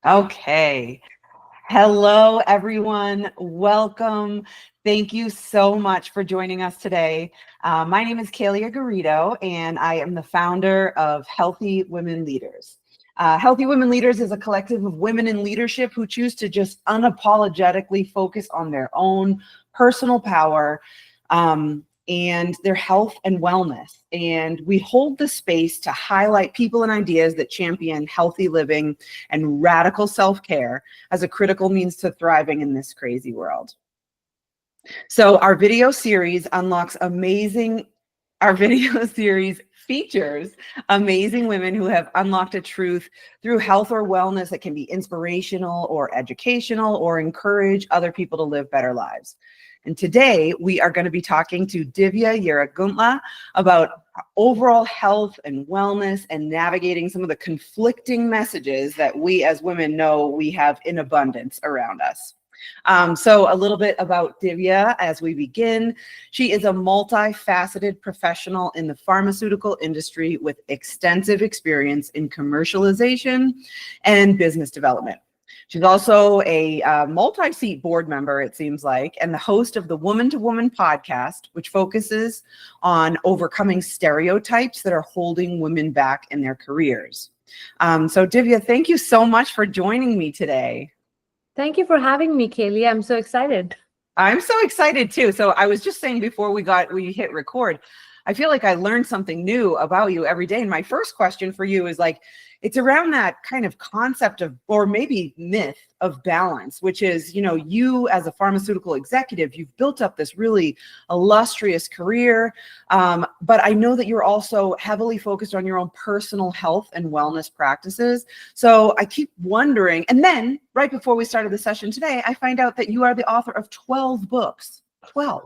Okay. Hello, everyone. Welcome. Thank you so much for joining us today. My name is Kalia Garrido, and I am the founder of Healthy Women Leaders. Healthy Women Leaders is a collective of women in leadership who choose to just unapologetically focus on their own personal power, and their health and wellness. And we hold the space to highlight people and ideas that champion healthy living and radical self-care as a critical means to thriving in this crazy world. So our video series features amazing women who have unlocked a truth through health or wellness that can be inspirational or educational or encourage other people to live better lives. And today we are going to be talking to Divya Yerraguntla about overall health and wellness and navigating some of the conflicting messages that we as women know we have in abundance around us. So a little bit about Divya as we begin. She is a multifaceted professional in the pharmaceutical industry with extensive experience in commercialization and business development. She's also a multi-seat board member, it seems like, and the host of the Woman to Woman podcast, which focuses on overcoming stereotypes that are holding women back in their careers. So Divya, thank you so much for joining me today. Thank you for having me, Kaylee. I'm so excited. I'm so excited too. So I was just saying before we hit record, I feel like I learned something new about you every day. And my first question for you is like, it's around that kind of concept of, or maybe myth of balance, which is, you as a pharmaceutical executive, you've built up this really illustrious career. But I know that you're also heavily focused on your own personal health and wellness practices. So I keep wondering, and then right before we started the session today, I find out that you are the author of 12 books, 12.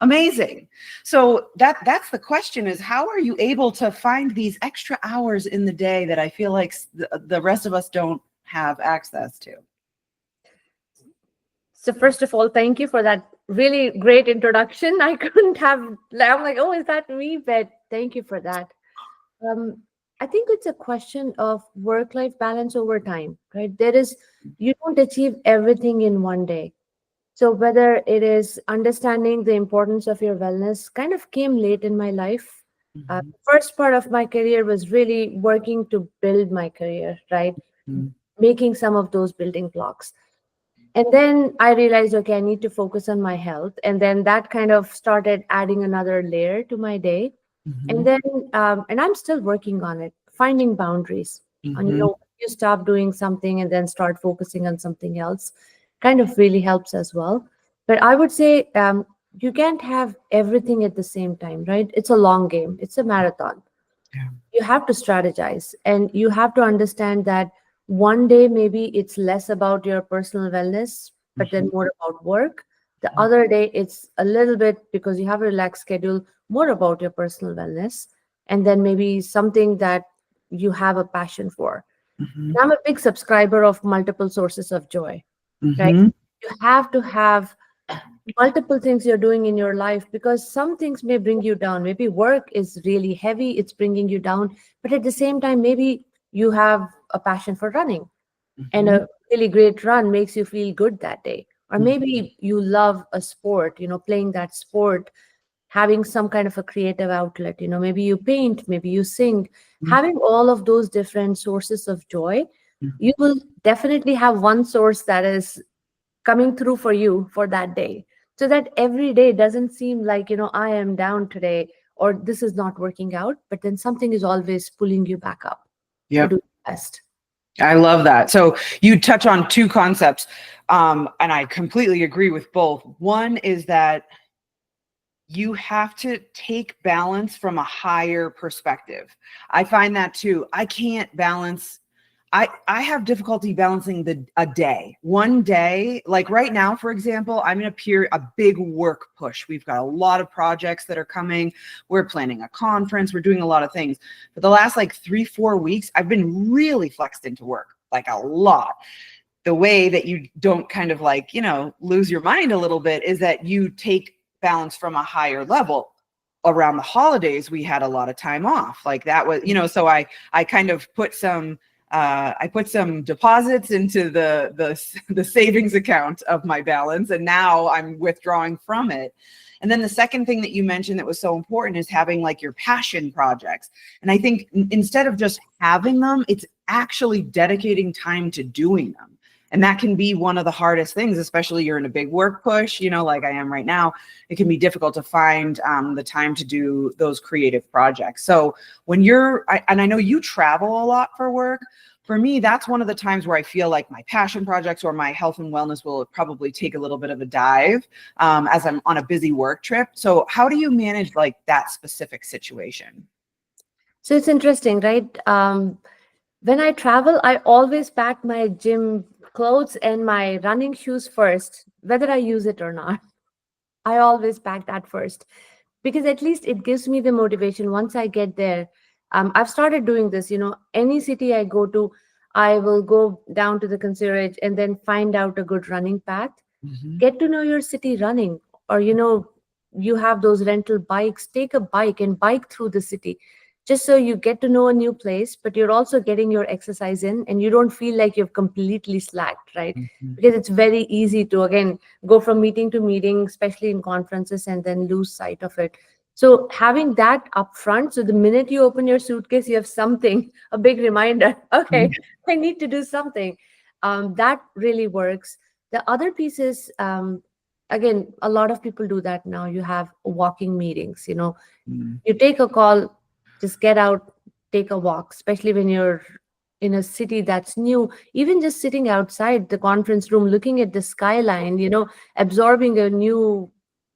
Amazing. So that's the question is, how are you able to find these extra hours in the day that I feel like the rest of us don't have access to? So first of all, thank you for that really great introduction. I couldn't have, I'm like, oh, is that me? But thank you for that. I think it's a question of work-life balance over time, right? You don't achieve everything in one day. So whether it is understanding the importance of your wellness kind of came late in my life. First part of my career was really working to build my career, right? Making some of those building blocks. And then I realized, okay, I need to focus on my health. And then that kind of started adding another layer to my day. And then, and I'm still working on it, finding boundaries. And you stop doing something and then start focusing on something else kind of really helps as well. But I would say you can't have everything at the same time, right? It's a long game. It's a marathon. Yeah. You have to strategize and you have to understand that one day maybe it's less about your personal wellness, but then more about work. The other day it's a little bit, because you have a relaxed schedule, more about your personal wellness, and then maybe something that you have a passion for. I'm a big subscriber of multiple sources of joy, right? You have to have multiple things you're doing in your life, because some things may bring you down. Maybe work is really heavy, it's bringing you down, but at the same time, maybe you have a passion for running and a really great run makes you feel good that day. Or maybe you love a sport, playing that sport, having some kind of a creative outlet, maybe you paint, maybe you sing. Having all of those different sources of joy, you will definitely have one source that is coming through for you for that day, so that every day doesn't seem like, I am down today or this is not working out, but then something is always pulling you back up to do the best. I love that. So you touch on two concepts, and I completely agree with both. One is that you have to take balance from a higher perspective. I find that too. I can't balance. I have difficulty balancing a day. One day, like right now, for example, I'm in a big work push. We've got a lot of projects that are coming. We're planning a conference. We're doing a lot of things. For the last like 3-4 weeks, I've been really flexed into work, like a lot. The way that you don't kind of like, lose your mind a little bit is that you take balance from a higher level. Around the holidays, we had a lot of time off. Like that was, so I kind of put some I put some deposits into the savings account of my balance, and now I'm withdrawing from it. And then the second thing that you mentioned that was so important is having like your passion projects. And I think instead of just having them, it's actually dedicating time to doing them. And that can be one of the hardest things, especially you're in a big work push, like I am right now. It can be difficult to find the time to do those creative projects. So when and I know you travel a lot for work, for me, that's one of the times where I feel like my passion projects or my health and wellness will probably take a little bit of a dive as I'm on a busy work trip. So how do you manage like that specific situation? So it's interesting, right? When I travel, I always pack my gym clothes and my running shoes first, whether I use it or not. I always pack that first because at least it gives me the motivation once I get there. I've started doing this, any city I go to, I will go down to the concierge and then find out a good running path. Mm-hmm. Get to know your city running, or you have those rental bikes. Take a bike and bike through the city, just so you get to know a new place, but you're also getting your exercise in and you don't feel like you've completely slacked, right? Mm-hmm. Because it's very easy to, again, go from meeting to meeting, especially in conferences, and then lose sight of it. So having that up front, so the minute you open your suitcase, you have something, a big reminder, okay, I need to do something. That really works. The other piece is, again, a lot of people do that now. You have walking meetings, Mm-hmm. you take a call, just get out, take a walk, especially when you're in a city that's new. Even just sitting outside the conference room, looking at the skyline, absorbing a new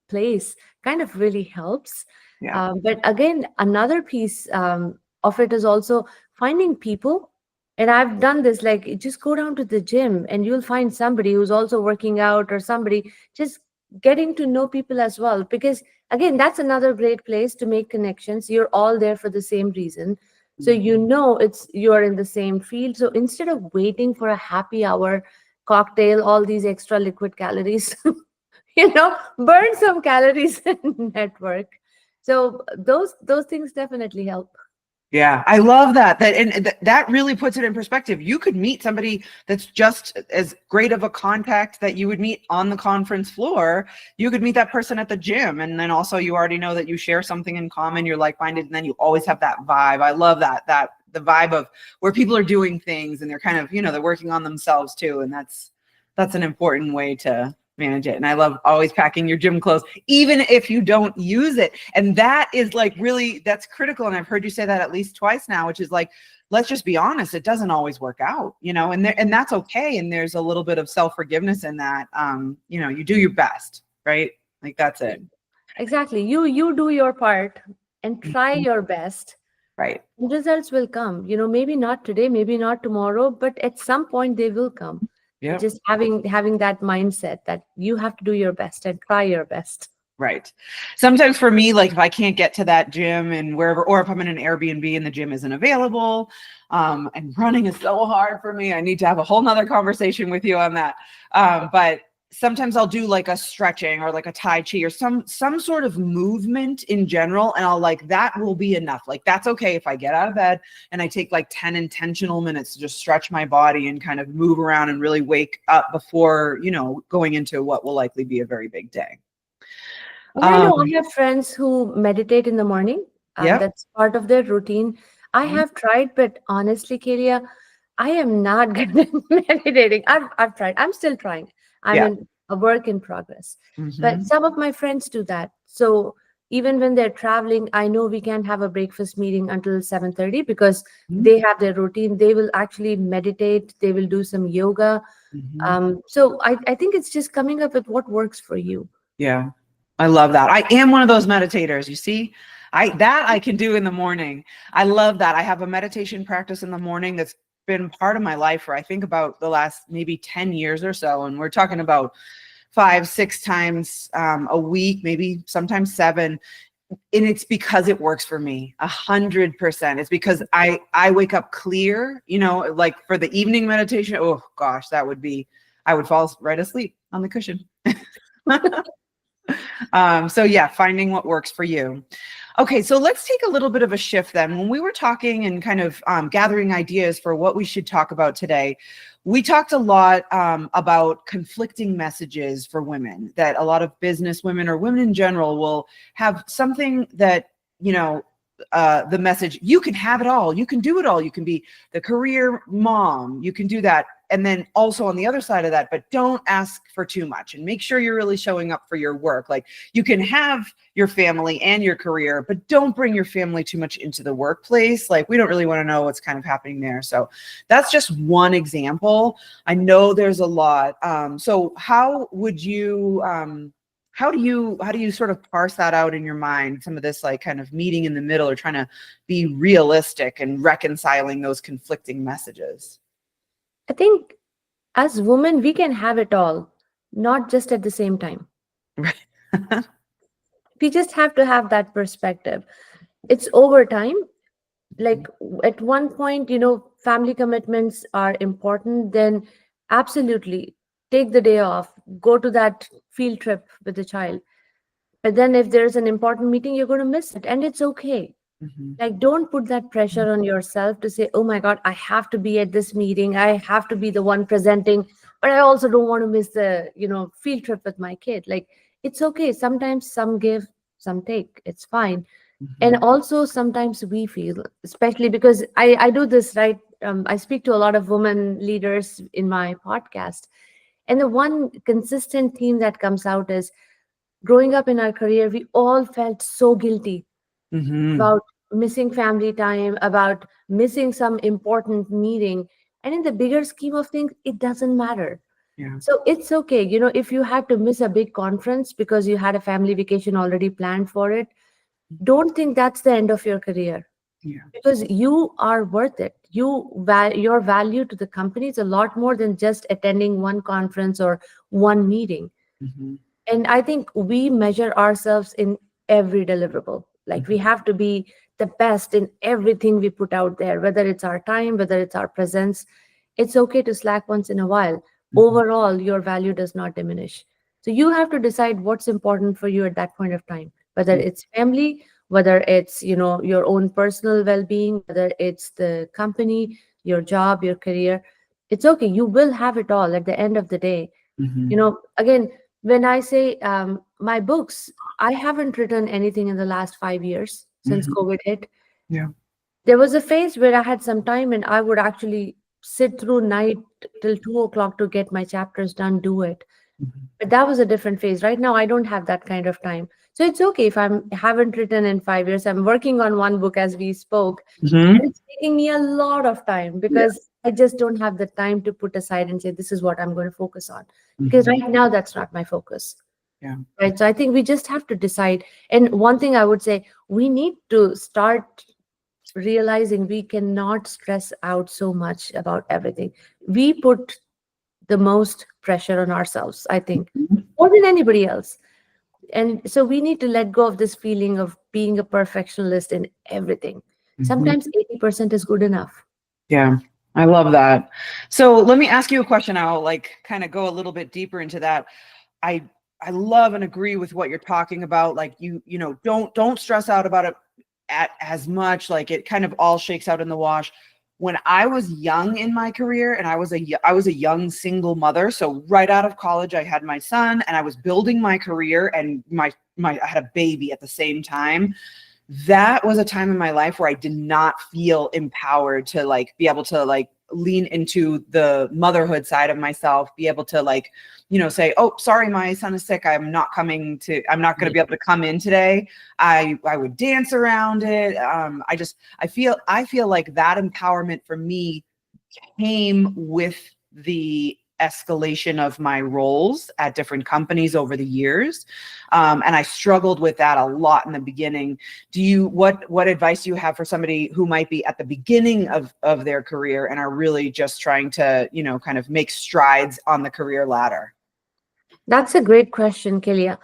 place kind of really helps. Yeah. But again, another piece of it is also finding people. And I've done this, like, just go down to the gym and you'll find somebody who's also working out, or somebody just getting to know people as well. Because again, that's another great place to make connections. You're all there for the same reason. So you're in the same field. So instead of waiting for a happy hour cocktail, all these extra liquid calories, burn some calories and network. So those things definitely help. Yeah, I love that. That really puts it in perspective. You could meet somebody that's just as great of a contact that you would meet on the conference floor. You could meet that person at the gym, and then also you already know that you share something in common. You're like-minded, and then you always have that vibe. I love that the vibe of where people are doing things and they're kind of they're working on themselves too, and that's an important way to manage it. And I love always packing your gym clothes, even if you don't use it. And that is like really, that's critical. And I've heard you say that at least twice now, which is like, let's just be honest, it doesn't always work out, and that's okay. And there's a little bit of self-forgiveness in that. You do your best, right? Like that's it. Exactly. You do your part and try your best. Right. And results will come. Maybe not today, maybe not tomorrow, but at some point they will come. Yeah. Just having that mindset that you have to do your best and try your best. Right. Sometimes for me, like if I can't get to that gym and wherever, or if I'm in an Airbnb and the gym isn't available, and running is so hard for me, I need to have a whole nother conversation with you on that. But sometimes I'll do like a stretching or like a Tai Chi or some sort of movement in general. And I'll that will be enough. Like, that's okay if I get out of bed and I take like 10 intentional minutes to just stretch my body and kind of move around and really wake up before, going into what will likely be a very big day. And I know I have friends who meditate in the morning. Yeah. That's part of their routine. I have tried, but honestly, Kalia, I am not good at meditating. I've tried. I'm still trying. I'm in a work in progress. But some of my friends do that. So even when they're traveling, I know we can't have a breakfast meeting until 7:30 because they have their routine. They will actually meditate. They will do some yoga. So I think it's just coming up with what works for you. Yeah. I love that. I am one of those meditators. You see, I can do in the morning. I love that. I have a meditation practice in the morning that's been part of my life for I think about the last maybe 10 years or so. And we're talking about 5-6 times a week, maybe sometimes 7. And it's because it works for me 100%. It's because I wake up clear, like for the evening meditation. Oh gosh, I would fall right asleep on the cushion. So yeah, finding what works for you. Okay, so let's take a little bit of a shift then. When we were talking and kind of gathering ideas for what we should talk about today, we talked a lot about conflicting messages for women, that a lot of business women or women in general will have something that, you know, the message, you can have it all, you can do it all, you can be the career mom, you can do that. And then also on the other side of that, but don't ask for too much and make sure you're really showing up for your work. Like you can have your family and your career, but don't bring your family too much into the workplace. Like we don't really want to know what's kind of happening there. So that's just one example. I know there's a lot. So how would you, how do you sort of parse that out in your mind, some of this like kind of meeting in the middle or trying to be realistic and reconciling those conflicting messages? I think as women, we can have it all, not just at the same time. Right. We just have to have that perspective. It's over time. Like at one point, family commitments are important, then absolutely take the day off, go to that field trip with the child. But then if there's an important meeting, you're going to miss it, and it's okay. Mhm. Like, don't put that pressure on yourself to say, oh my God, I have to be at this meeting. I have to be the one presenting, but I also don't want to miss the, field trip with my kid. Like, it's okay. Sometimes some give, some take. It's fine. And Mhm. also sometimes we feel, especially because I do this, right? I speak to a lot of women leaders in my podcast. And the one consistent theme that comes out is growing up in our career, we all felt so guilty Mhm. about missing family time, about missing some important meeting. And in the bigger scheme of things, it doesn't matter. Yeah. So it's okay. If you had to miss a big conference because you had a family vacation already planned for it, don't think that's the end of your career, Yeah. because you are worth it. Your value to the company is a lot more than just attending one conference or one meeting. Mhm. And I think we measure ourselves in every deliverable. Like we Mhm. have to be the best in everything we put out there, whether it's our time, whether it's our presence. It's okay to slack once in a while. Mhm. Overall, your value does not diminish. So you have to decide what's important for you at that point of time, whether Mhm. it's family, whether it's, your own personal well-being, whether it's the company, your job, your career. It's okay. You will have it all at the end of the day. Mhm. Again, when I say my books, I haven't written anything in the last 5 years since Mhm. COVID hit. Yeah. There was a phase where I had some time and I would actually sit through night till 2 o'clock to get my chapters done, do it. Mhm. But that was a different phase. Right now, I don't have that kind of time. So it's okay if I haven't written in 5 years. I'm working on one book as we spoke, Mhm. and it's taking me a lot of time Yeah. because I just don't have the time to put aside and say, this is what I'm going to focus on. Because Mhm. right now, that's not my focus. Yeah. Right. So I think we just have to decide. And one thing I would say, we need to start realizing we cannot stress out so much about everything. We put the most pressure on ourselves, I think, Mhm. more than anybody else. And so we need to let go of this feeling of being a perfectionist in everything. Mhm. Sometimes 80% is good enough. Yeah. I love that. So let me ask you a question. I'll like kind of go a little bit deeper into that. I I love and agree with what you're talking about. Like don't stress out about it as much. Like it kind of all shakes out in the wash. When I was young in my career and I was a young single mother, so right out of college I had my son and I was building my career and my I had a baby at the same time. That was a time in my life where I did not feel empowered to like be able to like lean into the motherhood side of myself, be able to like, say, oh, sorry, my son is sick. I'm not going to be able to come in today. I would dance around it. I feel like that empowerment for me came with the escalation of my roles at different companies over the years, and I struggled with that a lot in the beginning. What advice do you have for somebody who might be at the beginning of their career and are really just trying to kind of make strides on the career ladder? That's a great question, Kelia.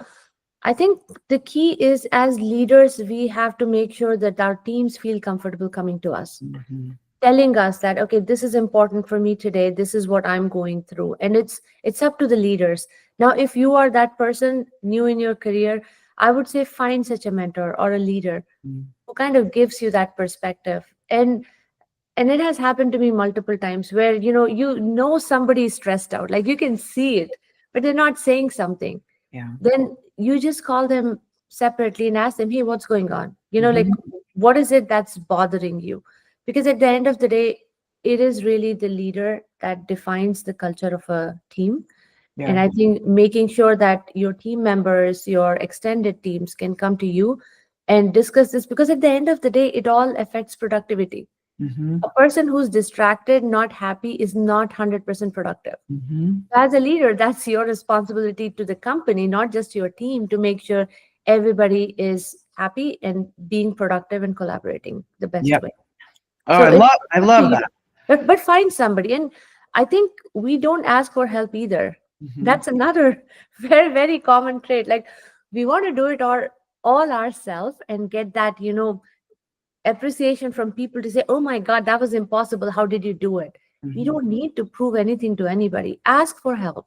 I think the key is, as leaders, we have to make sure that our teams feel comfortable coming to us. Mhm. telling us that, okay, this is important for me today, this is what I'm going through. And it's up to the leaders. Now, if you are that person new in your career, I would say find such a mentor or a leader Mm. who kind of gives you that perspective. And it has happened to me multiple times where somebody is stressed out, like you can see it, but they're not saying something. Yeah. Then you just call them separately and ask them, hey, what's going on, like, Mhm. what is it that's bothering you? Because at the end of the day, it is really the leader that defines the culture of a team. And Yeah. I think making sure that your team members, your extended teams, can come to you and discuss this, because at the end of the day, it all affects productivity. Mhm. A person who's distracted, not happy, is not 100% productive. Mhm. As a leader, that's your responsibility to the company, not just your team, to make sure everybody is happy and being productive and collaborating the best Yep. way. Oh, So it's I up to love you. that. But find somebody. And I think we don't ask for help either. Mhm. That's another very, very common trait. Like, we want to do it all ourselves and get that, appreciation from people to say, oh my God, that was impossible. How did you do it? We Mhm. don't need to prove anything to anybody. Ask for help,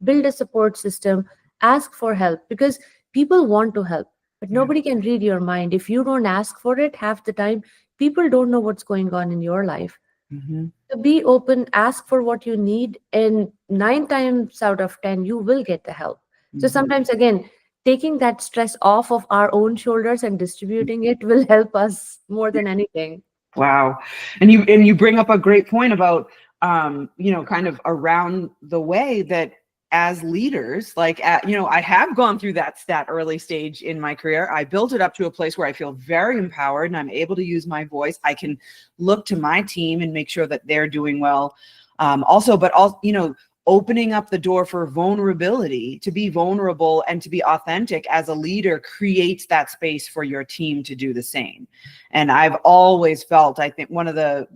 build a support system, ask for help, because people want to help, but Yeah. nobody can read your mind. If you don't ask for it, half the time, people don't know what's going on in your life. Mhm. So be open, ask for what you need, and 9 times out of 10, you will get the help. So Mhm. sometimes, again, taking that stress off of our own shoulders and distributing it will help us more than anything. Wow. And you bring up a great point about kind of around the way that as leaders, like I have gone through that early stage in my career. I built it up to a place where I feel very empowered and I'm able to use my voice. I can look to my team and make sure that they're doing well. But also, opening up the door for vulnerability, to be vulnerable and to be authentic as a leader creates that space for your team to do the same. And I've always felt, I think one of the,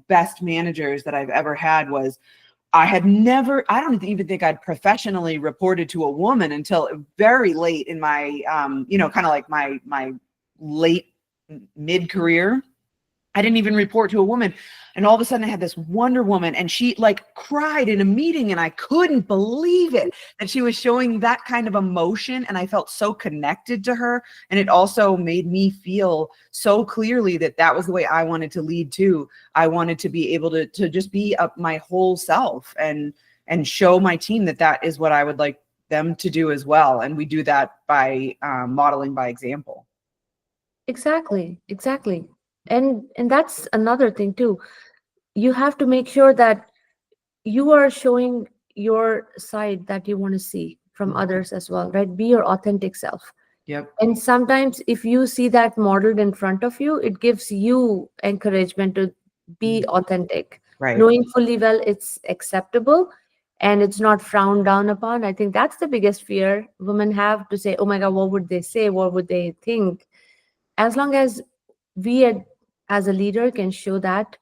best managers that I've ever had was I don't even think I'd professionally reported to a woman until very late in my, kind of like my late mid-career. I didn't even report to a woman. And all of a sudden I had this Wonder Woman and she like cried in a meeting and I couldn't believe it that she was showing that kind of emotion. And I felt so connected to her. And it also made me feel so clearly that that was the way I wanted to lead too. I wanted to be able to just be up my whole self and show my team that that is what I would like them to do as well. And we do that by modeling by example. Exactly, exactly. And that's another thing too. You have to make sure that you are showing your side that you want to see from Mhm. others as well, right? Be your authentic self. Yep. And sometimes if you see that modeled in front of you, it gives you encouragement to be Mhm. authentic, Right. knowing fully well it's acceptable and it's not frowned down upon. I think that's the biggest fear women have, to say, oh my God, what would they say? What would they think? As long as we as a leader can show that,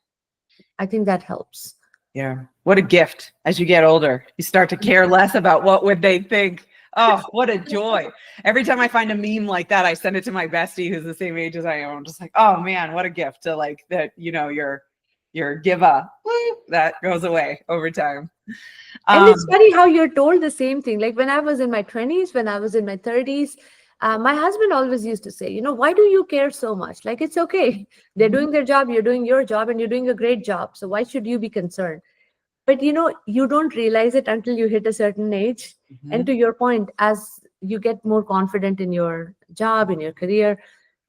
I think that helps. Yeah. What a gift. As you get older, you start to care less about what would they think. Oh, what a joy. Every time I find a meme like that, I send it to my bestie who's the same age as I am. I'm just like, oh man, what a gift to like that, your give up. That goes away over time. And it's Um, funny how you're told the same thing. Like when I was in my 20s, when I was in my 30s, my husband always used to say, why do you care so much? Like, it's okay. They're mhm, doing their job, you're doing your job, and you're doing a great job. So why should you be concerned? But you don't realize it until you hit a certain age. And mhm. to your point, as you get more confident in your job, in your career,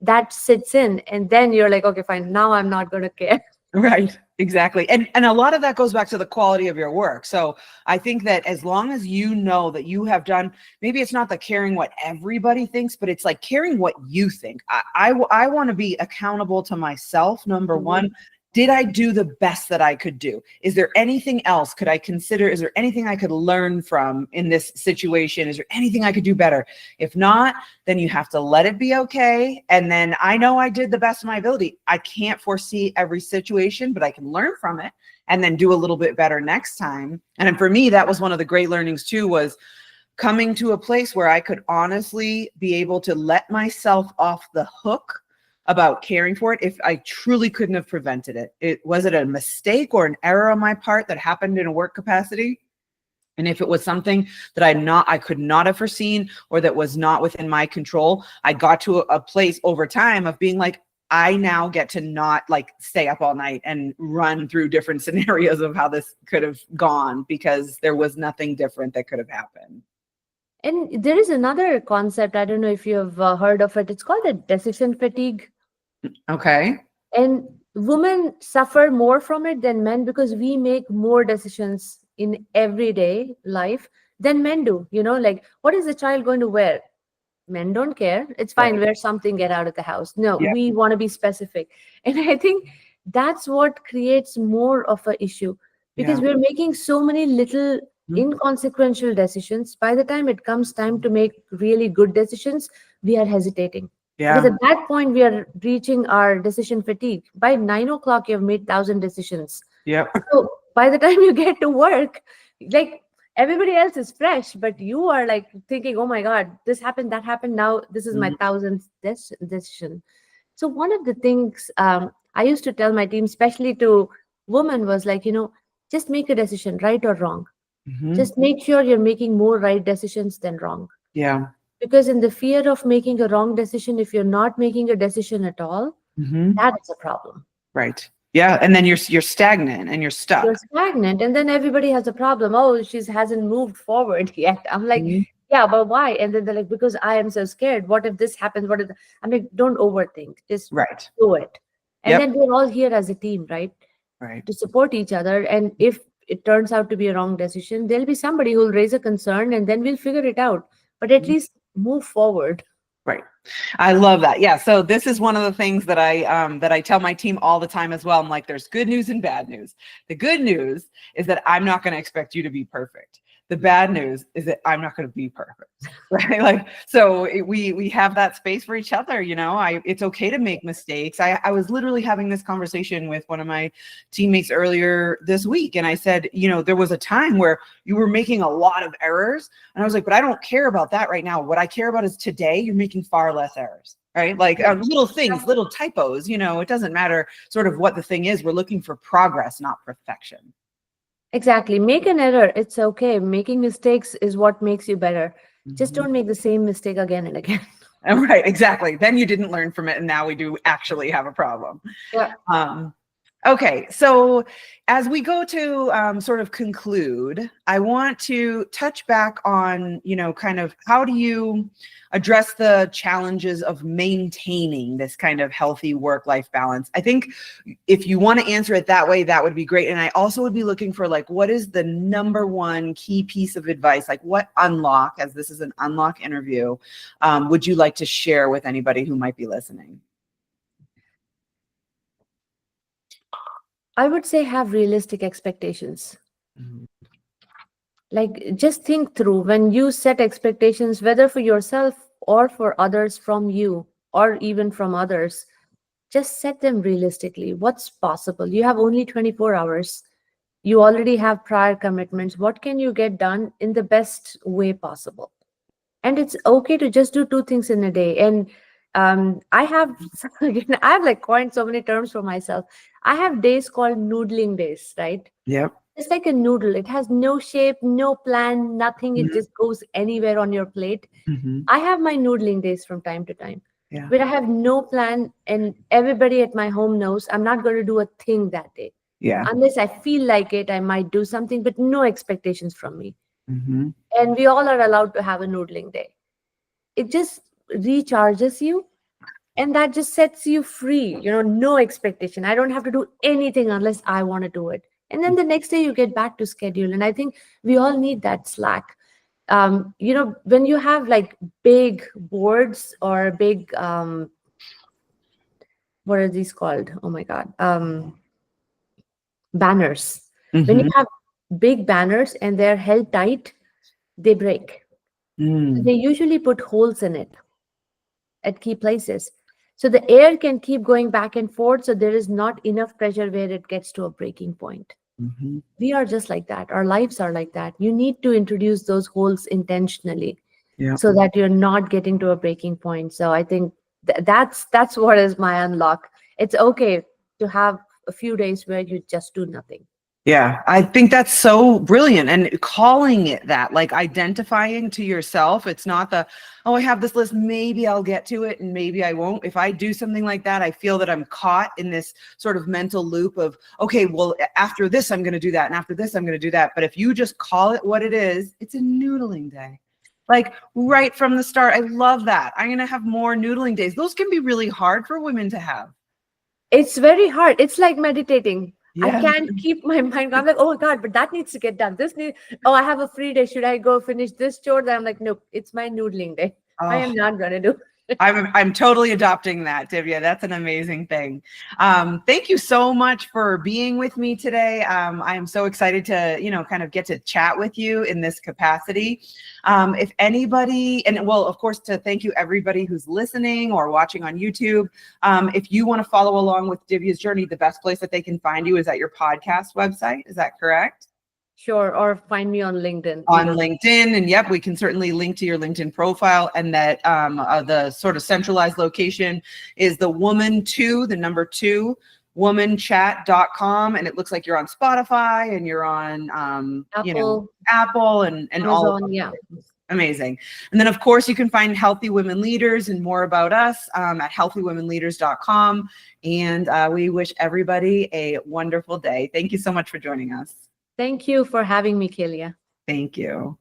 that sits in. And then you're like, okay, fine, now I'm not going to care. Right, exactly. And a lot of that goes back to the quality of your work. So I think that as long as you know that you have done, maybe it's not the caring what everybody thinks, but it's like caring what you think. I want to be accountable to myself, number Mhm. one. Did I do the best that I could do? Is there anything else could I consider? Is there anything I could learn from in this situation? Is there anything I could do better? If not, then you have to let it be okay. And then I know I did the best of my ability. I can't foresee every situation, but I can learn from it and then do a little bit better next time. And for me, that was one of the great learnings too, was coming to a place where I could honestly be able to let myself off the hook about caring for it if I truly couldn't have prevented it. Was it a mistake or an error on my part that happened in a work capacity? And if it was something that I could not have foreseen or that was not within my control, I got to a place over time of being like, I now get to not like stay up all night and run through different scenarios of how this could have gone, because there was nothing different that could have happened. And there is another concept, I don't know if you've heard of it. It's called a decision fatigue. Okay. And women suffer more from it than men because we make more decisions in everyday life than men do. Like, what is the child going to wear? Men don't care. It's fine. Right. Wear something, get out of the house. No, Yeah. we want to be specific. And I think that's what creates more of an issue, because Yeah. we're making so many little Mhm. inconsequential decisions. By the time it comes time to make really good decisions, we are hesitating. Because Yeah. at that point, we are reaching our decision fatigue. By 9 o'clock, you've made 1,000 decisions. Yep. So by the time you get to work, like, everybody else is fresh, but you are like thinking, oh my God, this happened, that happened. Now this is my Mhm. 1,000th decision. So one of the things I used to tell my team, especially to women, was like, just make a decision, right or wrong. Mhm. Just make sure you're making more right decisions than wrong. Yeah. Because in the fear of making a wrong decision, if you're not making a decision at all, Mhm. that's a problem. Right. Yeah. And then you're stagnant and you're You're stuck. stagnant, and then everybody has a problem. Oh, she hasn't moved forward yet. I'm like, Mhm. yeah, but why? And then they're like, because I am so scared. What if this happens? What if I'm like, don't overthink, just Right. do it. And Yep. then we're all here as a team, right, Right. to support each other. And if it turns out to be a wrong decision, there'll be somebody who'll raise a concern, and then we'll figure it out, but at Mhm. least move forward. Right. I love that. Yeah. So this is one of the things that I tell my team all the time as well. I'm like, there's good news and bad news. The good news is that I'm not going to expect you to be perfect. The bad news is that I'm not going to be perfect. Right. Like, so we have that space for each other. It's okay to make mistakes. I was literally having this conversation with one of my teammates earlier this week. And I said, there was a time where you were making a lot of errors. And I was like, but I don't care about that right now. What I care about is today you're making far less errors, right? Like little things, little typos, it doesn't matter sort of what the thing is. We're looking for progress, not perfection. Exactly. Make an error. It's okay. Making mistakes is what makes you better. Just Mhm. don't make the same mistake again and again. Right, exactly. Then you didn't learn from it, and now we do actually have a problem. Yeah. Okay, so as we go to sort of conclude, I want to touch back on, kind of how do you address the challenges of maintaining this kind of healthy work-life balance? I think if you want to answer it that way, that would be great. And I also would be looking for like, what is the number one key piece of advice? Like what unlock, as this is an unlock interview, would you like to share with anybody who might be listening? I would say have realistic expectations. Mhm. Like, just think through when you set expectations, whether for yourself or for others from you or even from others, just set them realistically. What's possible? You have only 24 hours. You already have prior commitments. What can you get done in the best way possible? And it's okay to just do two things in a day. And I have I have like coined so many terms for myself. I have days called noodling days, right? Yep. It's like a noodle. It has no shape, no plan, nothing. It Mhm. just goes anywhere on your plate. Mhm. I have my noodling days from time to time Yeah. where I have no plan, and everybody at my home knows I'm not going to do a thing that day. Yeah. Unless I feel like it, I might do something, but no expectations from me. Mhm. And we all are allowed to have a noodling day. It just recharges you, and that just sets you free. No expectation. I don't have to do anything unless I want to do it. And then the next day you get back to schedule. And I think we all need that slack. When you have like big boards or big what are these called? Oh my God. Banners. When you Mhm. have big banners and they're held tight, they break. So Mm. they usually put holes in it at key places. So the air can keep going back and forth. So there is not enough pressure where it gets to a breaking point. Mhm. We are just like that. Our lives are like that. You need to introduce those holes intentionally Yeah. so that you're not getting to a breaking point. So I think That's what is my unlock. It's okay to have a few days where you just do nothing. Yeah, I think that's so brilliant. And calling it that, like identifying to yourself, it's not the, oh, I have this list, maybe I'll get to it and maybe I won't. If I do something like that, I feel that I'm caught in this sort of mental loop of, okay, well, after this, I'm going to do that. And after this, I'm going to do that. But if you just call it what it is, it's a noodling day. Like right from the start. I love that. I'm going to have more noodling days. Those can be really hard for women to have. It's very hard. It's like meditating. I Yeah. can't keep my mind. I'm like, oh my God, but that needs to get done. Oh, I have a free day. Should I go finish this chore? Then I'm like, nope, it's my noodling day. I Oh, am not gonna do. I'm totally adopting that, Divya. That's an amazing thing. Thank you so much for being with me today. I am so excited to, kind of get to chat with you in this capacity. If anybody, and well, of course, to thank you everybody who's listening or watching on YouTube. If you want to follow along with Divya's journey, the best place that they can find you is at your podcast website. Is that correct? Sure, or find me on LinkedIn. On LinkedIn, and yep, we can certainly link to your LinkedIn profile. And that the sort of centralized location is the the number 2 womanchat.com, and it looks like you're on Spotify and you're on Apple and Amazon, all of yeah. Amazing. And then of course you can find Healthy Women Leaders and more about us at healthywomenleaders.com. And we wish everybody a wonderful day. Thank you so much for joining us. Thank you for having me, Kelia. Thank you.